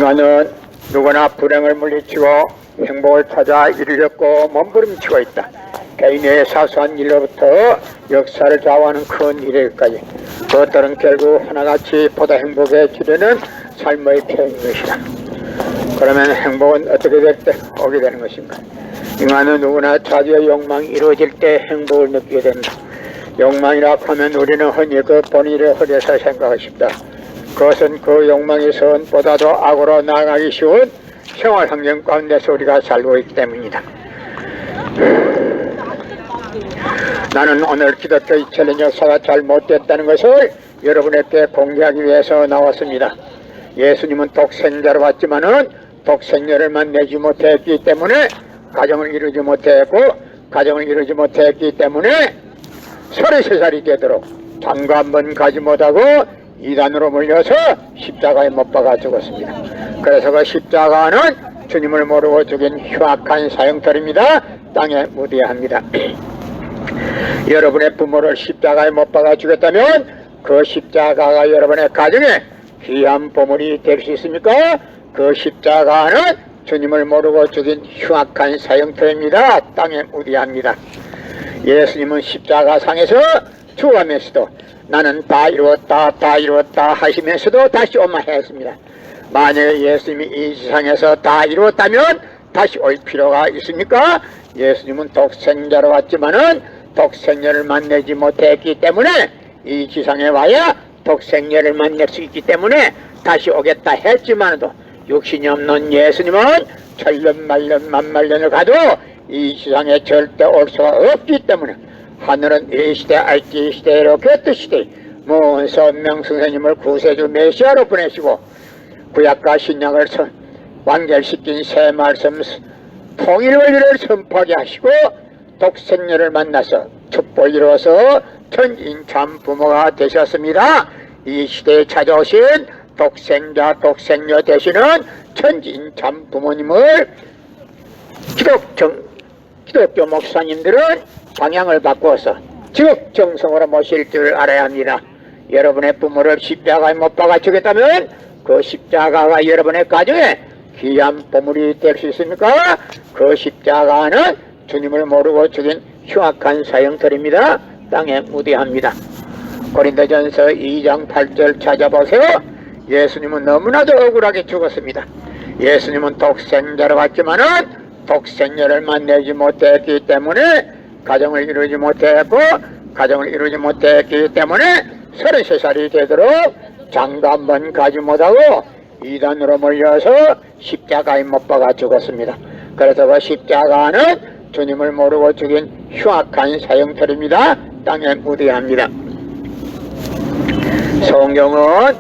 인간은 누구나 불행을 물리치고 행복을 찾아 이르려고 몸부림치고 있다. 개인의 사소한 일로부터 역사를 좌우하는 큰 일에까지 그것들은 결국 하나같이 보다 행복해지려는 삶의 표현인 것이다. 그러면 행복은 어떻게 될 때 오게 되는 것인가? 인간은 누구나 자기의 욕망이 이루어질 때 행복을 느끼게 된다. 욕망이라 하면 우리는 흔히 그 본의를 흐려서 생각하고 싶다. 그것은 그 욕망의 선보다도 악으로 나아가기 쉬운 생활 환경 가운데서 우리가 살고 있기 때문이다. 나는 오늘 기독교 이철의 역사가 잘못됐다는 것을 여러분에게 공개하기 위해서 나왔습니다. 예수님은 독생자로 왔지만은 독생녀를 만나지 못했기 때문에 가정을 이루지 못했고, 가정을 이루지 못했기 때문에 33살이 되도록 장가 한 번 가지 못하고 이단으로 물려서 십자가에 못 박아 죽었습니다. 그래서 그 십자가는 주님을 모르고 죽인 흉악한 사형터입니다. 땅에 묻어야 합니다. 여러분의 부모를 십자가에 못 박아 죽였다면 그 십자가가 여러분의 가정에 귀한 보물이 될 수 있습니까? 그 십자가는 주님을 모르고 죽인 흉악한 사형터입니다. 땅에 묻어야 합니다. 예수님은 십자가상에서 죽어가면서도 나는 다 이루었다 다 이루었다 하시면서도 다시 오마 했습니다. 만약에 예수님이 이 지상에서 다 이루었다면 다시 올 필요가 있습니까? 예수님은 독생자로 왔지만은 독생녀를 만나지 못했기 때문에 이 지상에 와야 독생녀를 만날 수 있기 때문에 다시 오겠다 했지만도 육신이 없는 예수님은 천년 만년 만만년을 가도 이 지상에 절대 올 수가 없기 때문에 하늘은 이 시대 알지 시대로 그 시대 먼 선명 선생님을 구세주 메시아로 보내시고 구약과 신약을 완결시킨 새 말씀 통일 원리를 선포하게 하시고 독생녀를 만나서 축복을 이루어서 천인 참 부모가 되셨습니다. 이 시대에 찾아오신 독생자 독생녀 되시는 천진 참 부모님을 기독교 목사님들은 방향을 바꾸어서 지극정성으로 모실 줄 알아야 합니다. 여러분의 부모를 십자가에 못 박아 죽였다면 그 십자가가 여러분의 가정에 귀한 보물이 될 수 있습니까? 그 십자가는 주님을 모르고 죽인 흉악한 사형터입니다. 땅에 묻어야 합니다. 고린도전서 2장 8절 찾아보세요. 예수님은 너무나도 억울하게 죽었습니다. 예수님은 독생자로 왔지만은 독생녀를 만나지 못했기 때문에 가정을 이루지 못했고, 가정을 이루지 못했기 때문에 33살이 되도록 장가 한 번 가지 못하고 이단으로 몰려서 십자가에 못 박아 죽었습니다. 그래서 그 십자가는 주님을 모르고 죽인 흉악한 사형터입니다. 땅에 묻어야 합니다. 성경은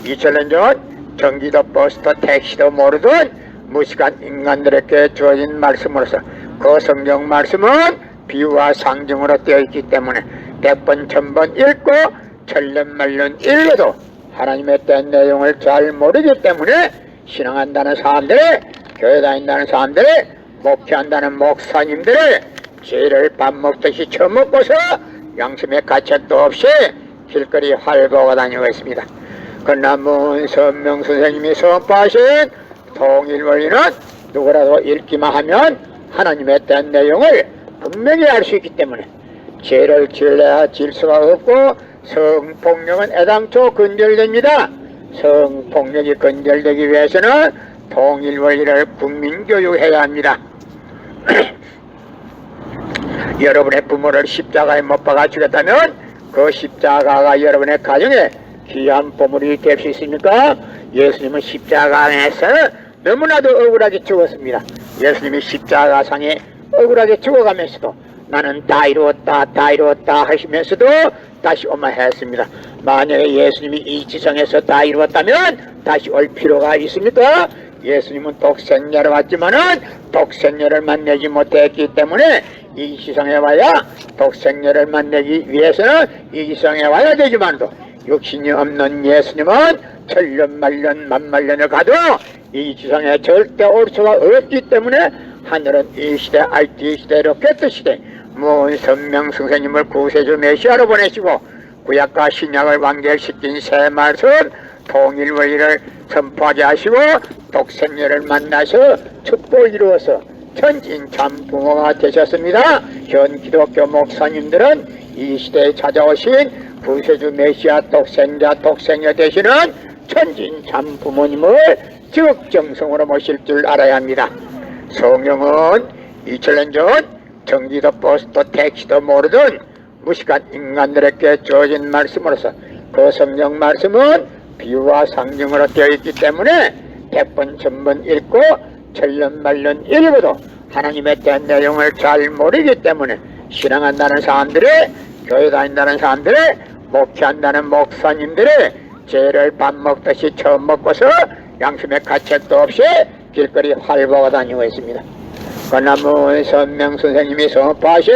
2000년 전 경기도 버스도 택시도 모르던 무식한 인간들에게 주어진 말씀으로서 그 성경 말씀은 비유와 상징으로 되어 있기 때문에 100번 1000번 읽고 천년만년 읽어도 하나님의 뜻 내용을 잘 모르기 때문에 신앙한다는 사람들, 교회 다닌다는 사람들, 목회한다는 목사님들 죄를 밥 먹듯이 처먹고서 양심의 가책도 없이 길거리 활보가 다니고 있습니다. 그러나 먼 선명 선생님이 선포하신 통일 원리는 누구라도 읽기만 하면 하나님의 뜻 내용을 분명히 알 수 있기 때문에 죄를 지을래야 질 수가 없고 성폭력은 애당초 근절됩니다. 성폭력이 근절되기 위해서는 통일 원리를 국민교육해야 합니다. 여러분의 부모를 십자가에 못 박아 죽였다면 그 십자가가 여러분의 가정에 귀한 보물이 될 수 있습니까? 예수님은 십자가에서 너무나도 억울하게 죽었습니다. 예수님이 십자가상에 억울하게 죽어가면서도 나는 다 이루었다 다 이루었다 하시면서도 다시 오마 했습니다. 만약에 예수님이 이 지상에서 다 이루었다면 다시 올 필요가 있습니까? 예수님은 독생녀로 왔지만은 독생녀를 만나지 못했기 때문에 이 지상에 와야 독생녀를 만나기 위해서는 이 지상에 와야 되지만도 육신이 없는 예수님은 천년 만년 만만년을 가도 이 지상에 절대 올 수가 없기 때문에 하늘은 이 시대 IT 시대 로켓 시대 먼 선명 선생님을 구세주 메시아로 보내시고 구약과 신약을 완결시킨 새 말씀 통일원리를 선포하게 하시고 독생녀를 만나서 축복을 이루어서 천진참부모가 되셨습니다. 현 기독교 목사님들은 이 시대에 찾아오신 구세주 메시아 독생자 독생녀 되시는 천진참부모님을 적정성으로 모실 줄 알아야 합니다. 성경은 2000년 전 전기도 버스도 택시도 모르던 무식한 인간들에게 주어진 말씀으로서 그 성경 말씀은 비유와 상징으로 되어 있기 때문에 100번 1000번 읽고 천년 말년 읽어도 하나님에 대한 내용을 잘 모르기 때문에 신앙한다는 사람들이, 교회 다닌다는 사람들이, 목회한다는 목사님들이 죄를 밥 먹듯이 처음 먹고서 양심의 가책도 없이 길거리 활보고 다니고 있습니다. 그나무 선명 선생님이 선포하신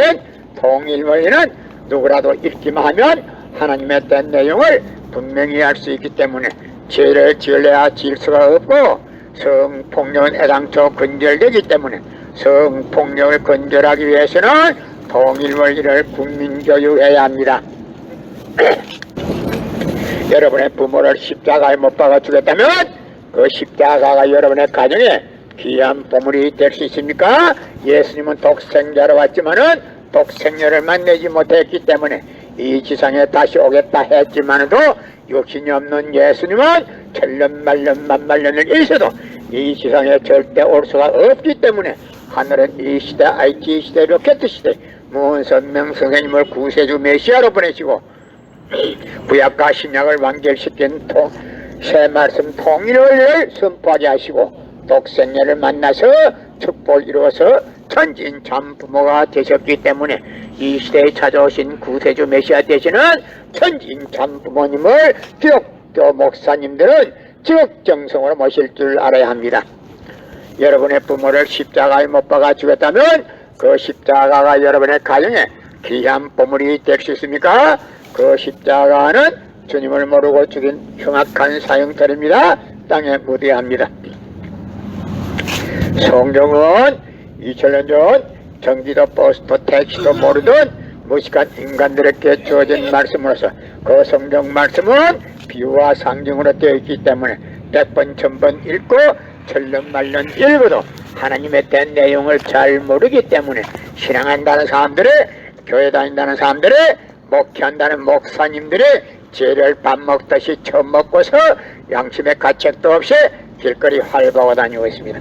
통일원리는 누구라도 읽기만 하면 하나님에 대한 내용을 분명히 알 수 있기 때문에 죄를 지을래야 지을 수가 없고 성폭력은 애당초 근절되기 때문에 성폭력을 근절하기 위해서는 통일원리를 국민교육해야 합니다. 여러분의 부모를 십자가에 못 박아 주겠다면 그 십자가가 여러분의 가정에 귀한 보물이 될 수 있습니까? 예수님은 독생자로 왔지만은 독생녀를 만나지 못했기 때문에 이 지상에 다시 오겠다 했지만도 욕심이 없는 예수님은 천년 말년 만말년을 일셔도 이 지상에 절대 올 수가 없기 때문에 하늘은 이 시대 IT 시대 로켓 시대 무언선명 선생님을 구세주 메시아로 보내시고 구약과 신약을 완결시킨 새 말씀 통일을 선포하게 하시고 독생녀를 만나서 축복을 이루어서 천진참부모가 되셨기 때문에 이 시대에 찾아오신 구세주 메시아 되시는 천진참부모님을 기독교 목사님들은 적정성으로 모실 줄 알아야 합니다. 여러분의 부모를 십자가에 못 박아 주겠다면 그 십자가가 여러분의 가정에 귀한 보물이 될 수 있습니까? 그 십자가는 주님을 모르고 죽인 흉악한 사형터입니다. 땅에 묻어야 합니다. 성경은 2000년 전 전기도 버스도 택시도 모르던 무식한 인간들에게 주어진 말씀으로서 그 성경 말씀은 비유와 상징으로 되어 있기 때문에 100번 1000번 읽고 천년 말년 읽어도 하나님에 대한 내용을 잘 모르기 때문에 신앙한다는 사람들이, 교회 다닌다는 사람들이, 목회한다는 목사님들이 죄를 밥 먹듯이 처음 먹고서 양심의 가책도 없이 길거리 활보고 다니고 있습니다.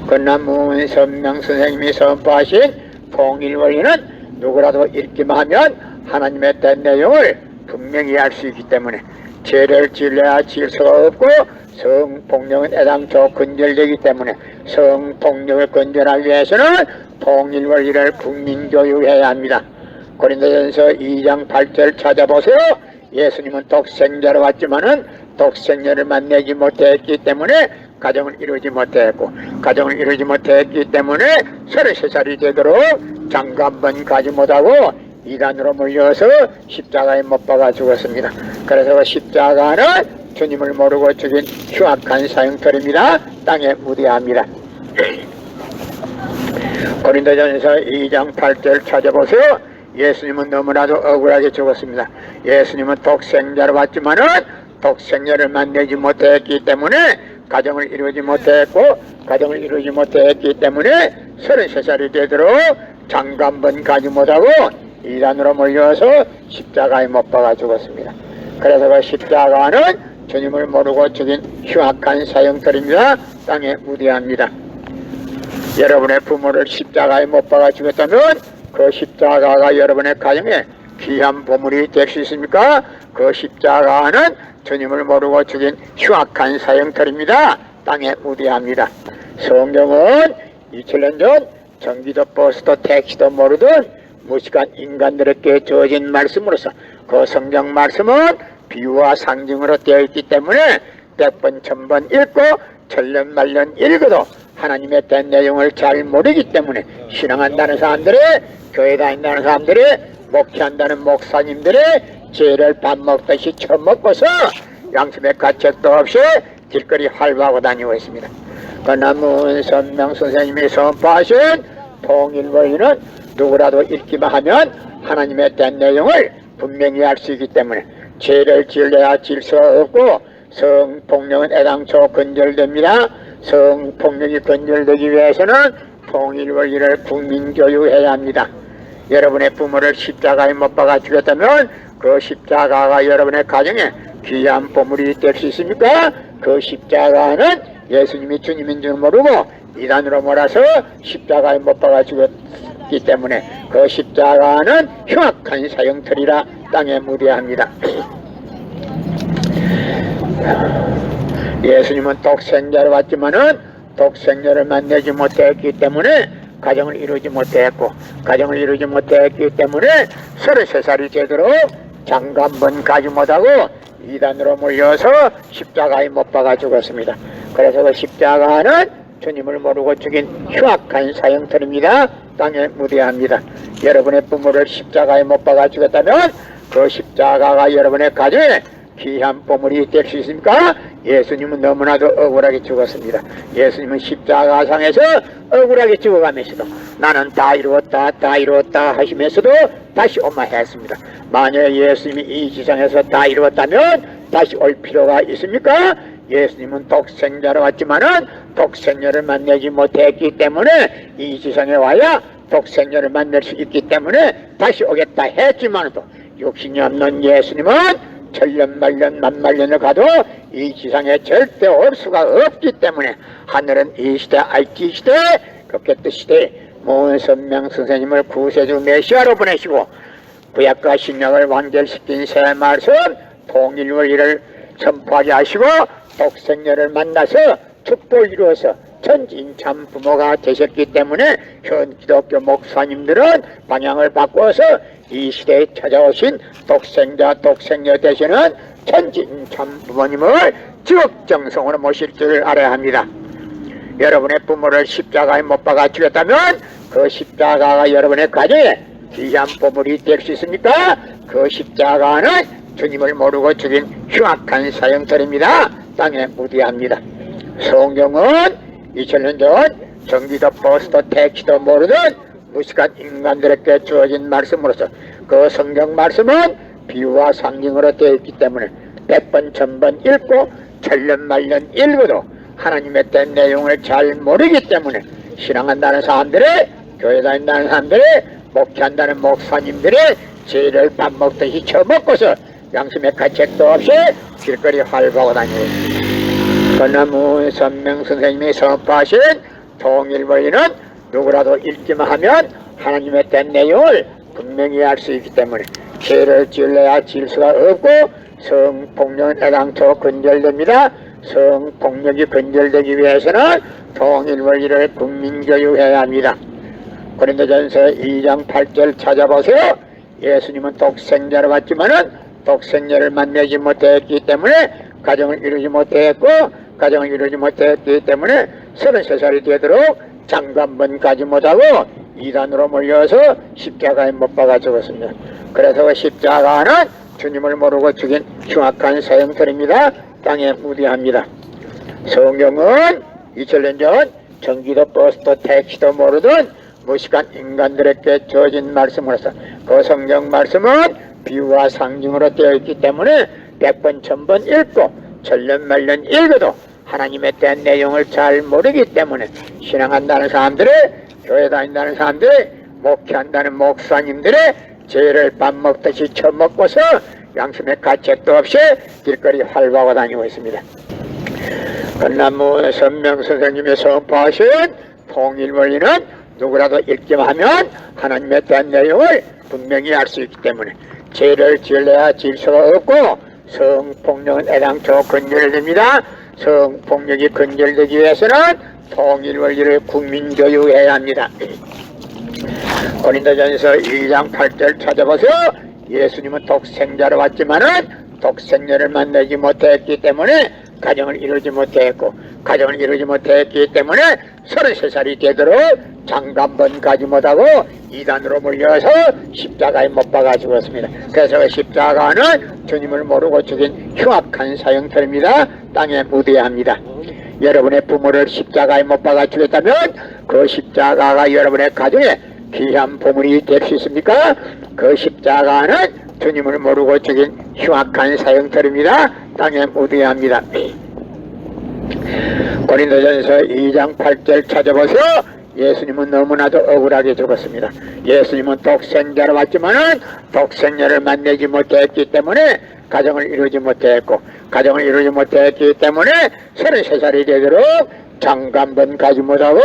그러나 문선명 선생님이 선포하신 통일원리는 누구라도 읽기만 하면 하나님에 대한 내용을 분명히 알 수 있기 때문에 죄를 지을래야 지을 수가 없고 성폭력은 애당초 근절되기 때문에 성폭력을 근절하기 위해서는 통일원리를 국민교육해야 합니다. 고린도전서 2장 8절 찾아보세요. 예수님은 독생자로 왔지만은 독생녀를 만나지 못했기 때문에 가정을 이루지 못했고, 가정을 이루지 못했기 때문에 33살이 되도록 장가 한 번 가지 못하고 이단으로 몰려서 십자가에 못 박아 죽었습니다. 그래서 그 십자가는 주님을 모르고 죽인 흉악한 사형터입니다. 땅에 묻어야 합니다. 고린도전서 2장 8절 찾아보세요. 예수님은 너무나도 억울하게 죽었습니다. 예수님은 독생자로 왔지만은 독생녀를 만나지 못했기 때문에 가정을 이루지 못했고, 가정을 이루지 못했기 때문에 33살이 되도록 장가 한 번 가지 못하고 이단으로 몰려서 십자가에 못 박아 죽었습니다. 그래서 그 십자가는 주님을 모르고 죽인 흉악한 사형터입니다. 땅에 묻어야 합니다. 여러분의 부모를 십자가에 못 박아 죽였다면 그 십자가가 여러분의 가정에 귀한 보물이 될 수 있습니까? 그 십자가는 주님을 모르고 죽인 흉악한 사형터입니다. 땅에 묻어야 합니다. 성경은 2000년 전 전기도 버스도 택시도 모르던 무식한 인간들에게 주어진 말씀으로서 그 성경 말씀은 비유와 상징으로 되어 있기 때문에 100번 1000번 읽고 천년 말년 읽어도 하나님에 대한 내용을 잘 모르기 때문에 신앙한다는 사람들이, 교회 다닌다는 사람들이, 목회한다는 목사님들이 죄를 밥 먹듯이 처음 먹고서 양심의 가책도 없이 길거리 활보하고 다니고 있습니다. 그러나 문선명 선생님이 선포하신 통일원리는 누구라도 읽기만 하면 하나님에 대한 내용을 분명히 알 수 있기 때문에 죄를 지을래야 지을 수가 없고 성폭력은 애당초 근절됩니다. 성폭력이 근절되기 위해서는 통일원리를 국민교육해야 합니다. 여러분의 부모를 십자가에 못 박아 죽였다면 그 십자가가 여러분의 가정에 귀한 보물이 될 수 있습니까? 그 십자가는 예수님이 주님인 줄 모르고 이단으로 몰아서 십자가에 못 박아 죽였기 때문에 그 십자가는 흉악한 사형틀이라 땅에 묻어야 예수님은 독생자로 왔지만은 독생자를 만나지 못했기 때문에 가정을 이루지 못했고, 가정을 이루지 못했기 때문에 33살이 되도록 장가 한 번 가지 못하고 이단으로 몰려서 십자가에 못 박아 죽었습니다. 그래서 그 십자가는 주님을 모르고 죽인 흉악한 사형틀입니다. 땅에 묻어야 합니다. 여러분의 부모를 십자가에 못 박아 죽였다면 그 십자가가 여러분의 가정에 귀한 보물이 될 수 있습니까? 예수님은 너무나도 억울하게 죽었습니다. 예수님은 십자가상에서 억울하게 죽어가면서도 나는 다 이루었다 다 이루었다 하시면서도 다시 오마했습니다. 만약 예수님이 이 지상에서 다 이루었다면 다시 올 필요가 있습니까? 예수님은 독생자로 왔지만은 독생자를 만나지 못했기 때문에 이 지상에 와야 독생자를 만날 수 있기 때문에 다시 오겠다 했지만도 육신이 없는 예수님은 천년 만년 만만년을 가도 이 지상에 절대 올 수가 없기 때문에 하늘은 이 시대 IT 시대 로켓 시대 문선명 선생님을 구세주 메시아로 보내시고 구약과 신약을 완결시킨 새 말씀 통일원리를 선포하게 하시고 독생녀를 만나서 축복을 이루어서 천진참 부모가 되셨기 때문에 현 기독교 목사님들은 방향을 바꿔서 이 시대에 찾아오신 독생녀 되시는 천진참 부모님을 지극정성으로 모실 줄 알아야 합니다. 여러분의 부모를 십자가에 못 박아 죽였다면 그 십자가가 여러분의 가정에 귀한 보물이 될 수 있습니까? 그 십자가는 주님을 모르고 죽인 흉악한 사형틀입니다. 땅에 묻어야 합니다. 성경은 2000년 전 전기도 버스도 택시도 모르던 무식한 인간들에게 주어진 말씀으로서 그 성경 말씀은 비유와 상징으로 되어 있기 때문에 100번 1000번 읽고 천년만년 읽어도 하나님의 된 내용을 잘 모르기 때문에 신앙한다는 사람들의 교회 다닌다는 사람들의 목회한다는 목사님들의 죄를 밥 먹듯이 처먹고서 양심의 가책도 없이 길거리 활보하고 다니고 건나무 선명 선생님이 선포하신 통일원리는 누구라도 읽기만 하면 하나님의 된 내용을 분명히 알 수 있기 때문에 죄를 지을래야 지을 수가 없고 성폭력은 애당초 근절됩니다. 성폭력이 근절되기 위해서는 통일원리를 국민교육해야 합니다. 고린도전서 2장 8절 찾아보세요. 예수님은 독생자로 왔지만은 독생자를 만나지 못했기 때문에 가정을 이루지 못했고 가정을 이루지 못했기 때문에 33살이 되도록 장가 한 번 가지 못하고 이단으로 몰려서 십자가에 못 박아 죽었습니다. 그래서 그 십자가는 주님을 모르고 죽인 흉악한 사형틀입니다. 땅에 묻어야 합니다. 성경은 2000년 전 전기도 버스도 택시도 모르던 무식한 인간들에게 주어진 말씀으로서 그 성경 말씀은 비유와 상징으로 되어 있기 때문에 100번 1000번 읽고 천년 말년 읽어도 하나님에 대한 내용을 잘 모르기 때문에 신앙한다는 사람들의 교회 다닌다는 사람들의 목회한다는 목사님들의 죄를 밥 먹듯이 처먹고서 양심의 가책도 없이 길거리 활보하고 다니고 있습니다. 건나무 선명 선생님이 선포하신 통일원리는 누구라도 읽기만 하면 하나님에 대한 내용을 분명히 알 수 있기 때문에 죄를 지을래야 지을 수가 없고 성폭력은 애당초 근절됩니다. 성폭력이 근절되기 위해서는 통일원리를 국민교육해야 합니다. 고린도전서 2장 8절 찾아보세요. 예수님은 독생자로 왔지만은 독생녀를 만나지 못했기 때문에 가정을 이루지 못했고 가정을 이루지 못했기 때문에 33살이 되도록 장가 한 번 가지 못하고 이단으로 몰려서 십자가에 못 박아 죽었습니다. 그래서 그 십자가는 주님을 모르고 죽인 흉악한 사형틀입니다. 땅에 묻어야 합니다. 여러분의 부모를 십자가에 못 박아 죽였다면 그 십자가가 여러분의 가정에 귀한 보물이 될 수 있습니까? 그 십자가는 주님을 모르고 죽인 흉악한 사형틀입니다. 땅에 묻어야 합니다. 고린도전서 2장 8절 찾아보세요. 예수님은 너무나도 억울하게 죽었습니다. 예수님은 독생자로 왔지만은 독생자를 만나지 못했기 때문에 가정을 이루지 못했고, 가정을 이루지 못했기 때문에 33살이 되도록 장가 한 번 가지 못하고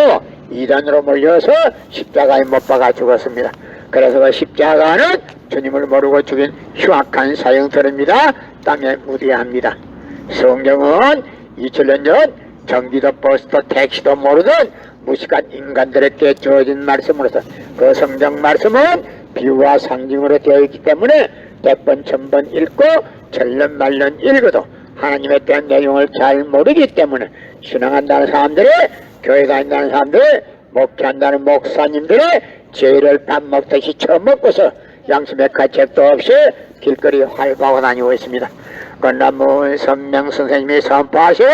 이단으로 몰려서 십자가에 못 박아 죽었습니다. 그래서 그 십자가는 주님을 모르고 죽인 흉악한 사형터입니다. 땅에 묻어야 합니다. 성경은 2000년 전 전기도 버스도 택시도 모르던 무식한 인간들에게 주어진 말씀으로서 그 성경 말씀은 비유와 상징으로 되어 있기 때문에 100번 1000번 읽고 천년만년 읽어도 하나님에 대한 내용을 잘 모르기 때문에 신앙한다는 사람들이, 교회 다닌다는 사람들이, 목회한다는 목사님들이 죄를 밥 먹듯이 처먹고서 양심의 가책도 없이 길거리 활보하고 다니고 있습니다. 그러나 문선명 선생님이 선포하신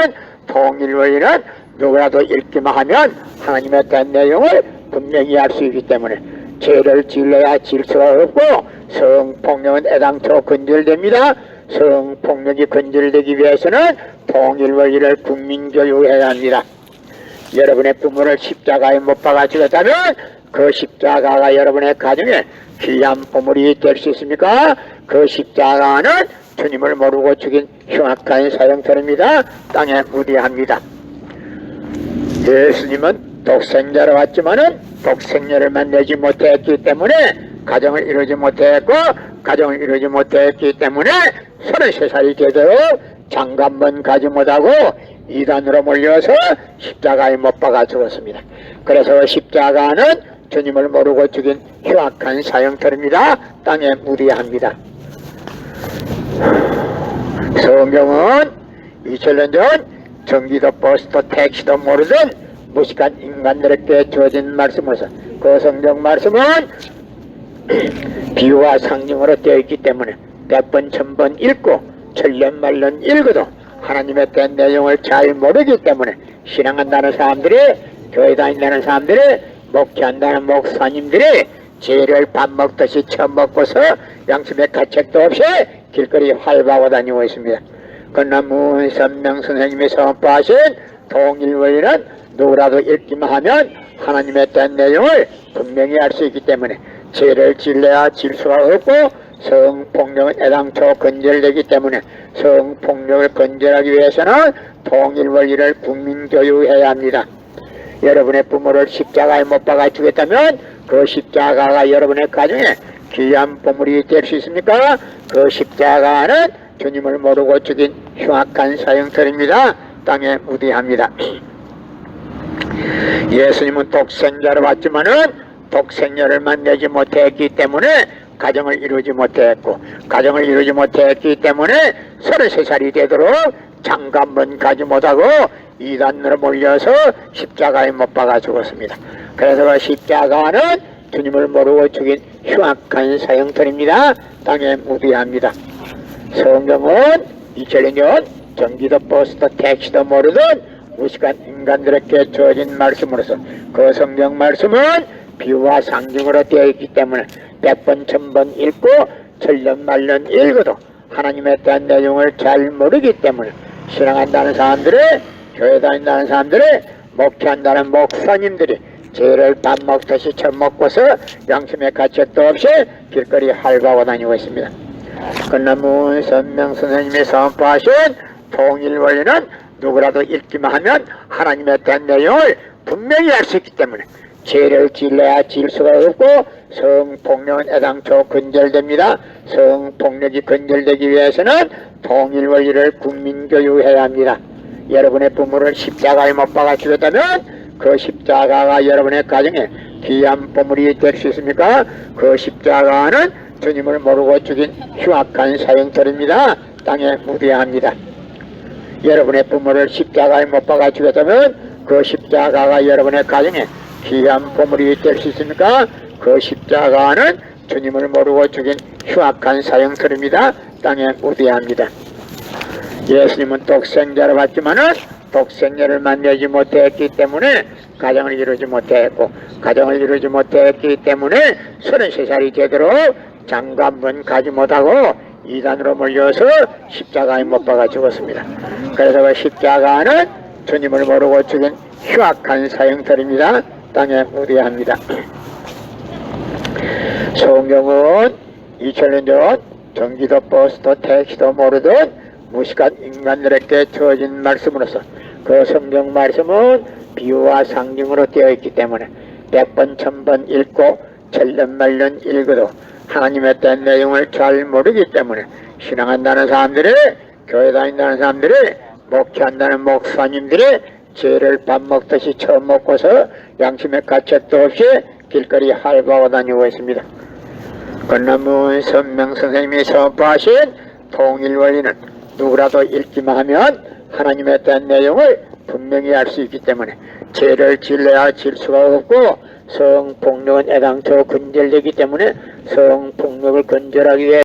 통일원리는 누구라도 읽기만 하면 하나님에 대한 내용을 분명히 알 수 있기 때문에 죄를 질러야 질 수가 없고 성폭력은 애당초 근절됩니다. 성폭력이 근절되기 위해서는 통일원리를 국민교육해야 합니다. 여러분의 부모를 십자가에 못 박아 죽였다면 그 십자가가 여러분의 가정에 귀한 보물이 될 수 있습니까? 그 십자가는 주님을 모르고 죽인 흉악한 사형터입니다. 땅에 묻어야 합니다. 예수님은 독생자로 왔지만은 독생자를 만나지 못했기 때문에 가정을 이루지 못했고, 가정을 이루지 못했기 때문에 33살이 되도록 장가 한 번 가지 못하고 이단으로 몰려서 십자가에 못 박아 죽었습니다. 그래서 십자가는 주님을 모르고 죽인 흉악한 사형터입니다. 땅에 묻어야 합니다. 성경은 2000년 전 전기도 버스도 택시도 모르던 무식한 인간들에게 주어진 말씀으로서 그 성경 말씀은 비유와 상징으로 되어 있기 때문에 100번 1000번 읽고 천년만년 읽어도 하나님에 대한 내용을 잘 모르기 때문에 신앙한다는 사람들이, 교회 다닌다는 사람들이, 목회한다는 목사님들이 죄를 밥 먹듯이 처먹고서 양심의 가책도 없이 길거리 활보하고 다니고 있습니다. 그러나 문선명 선생님이 선포하신 통일원리는 누구라도 읽기만 하면 하나님에 대한 내용을 분명히 알 수 있기 때문에 죄를 질러야 질 수가 없고 성폭력은 애당초 근절되기 때문에 성폭력을 근절하기 위해서는 통일원리를 국민교육해야 합니다. 여러분의 부모를 십자가에 못 박아 주겠다면 그 십자가가 여러분의 가정에 귀한 보물이 될 수 있습니까? 그 십자가는 주님을 모르고 죽인 흉악한 사형터입니다. 땅에 묻어야 합니다. 예수님은 독생자로 왔지만은 독생자를 만나지 못했기 때문에 가정을 이루지 못했고, 가정을 이루지 못했기 때문에 33살이 되도록 장가 한 번 가지 못하고 이단으로 몰려서 십자가에 못 박아 죽었습니다. 그래서 그 십자가는 주님을 모르고 죽인 흉악한 사형터입니다. 땅에 묻어야 합니다. 성경은 2000년 전기도 버스도 택시도 모르던 무식한 인간들에게 주어진 말씀으로서 그 성경 말씀은 비유와 상징으로 되어 있기 때문에 100번 1000번 읽고 천년만년 읽어도 하나님에 대한 내용을 잘 모르기 때문에 신앙한다는 사람들이, 교회 다닌다는 사람들이, 목회한다는 목사님들이 죄를 밥 먹듯이 처먹고서 양심의 가책도 없이 길거리 활보하고 다니고 있습니다. 그러나 문선명 선생님이 선포하신 통일원리는 누구라도 읽기만 하면 하나님에 대한 내용을 분명히 알 수 있기 때문에 죄를 질러야 질 수가 없고 성폭력은 애당초 근절됩니다. 성폭력이 근절되기 위해서는 통일원리를 국민교육해야 합니다. 여러분의 부모를 십자가에 못 박아 죽였다면 그 십자가가 여러분의 가정에 귀한 보물이 될 수 있습니까? 그 십자가는 주님을 모르고 죽인 흉악한 사형터입니다. 땅에 묻어야 합니다. 여러분의 부모를 십자가에 못 박아 죽였다면 그 십자가가 여러분의 가정에 귀한 보물이 될 수 있습니까? 그 십자가는 주님을 모르고 죽인 흉악한 사형터입니다. 땅에 묻어야 합니다. 예수님은 독생자로 왔지만은 독생자를 만나지 못했기 때문에 가정을 이루지 못했고, 가정을 이루지 못했기 때문에 33살이 되도록 장가 한 번 가지 못하고 이단으로 몰려서 십자가에 못 박아 죽었습니다. 그래서 그 십자가는 주님을 모르고 죽인 흉악한 사형들입니다. 땅에 무대합니다. 성경은 2000년 전 전기도 버스도 택시도 모르던 무식한 인간들에게 주어진 말씀으로서 그 성경 말씀은 비유와 상징으로 되어 있기 때문에 100번 1000번 읽고 천년 말년 읽어도 하나님의 뜻 내용을 잘 모르기 때문에 신앙한다는 사람들이, 교회 다닌다는 사람들이, 목회한다는 목사님들이 죄를 밥 먹듯이 처음 먹고서 양심의 가책도 없이 길거리 할바하고 다니고 있습니다. 건너문 선명 선생님이 선포하신 통일 원리는 누구라도 읽기만 하면 하나님의 뜻 내용을 분명히 알 수 있기 때문에 죄를 질러야 질 수가 없고, 성폭력은 애당초 근절되기 때문에 성폭력을 근절하기 위해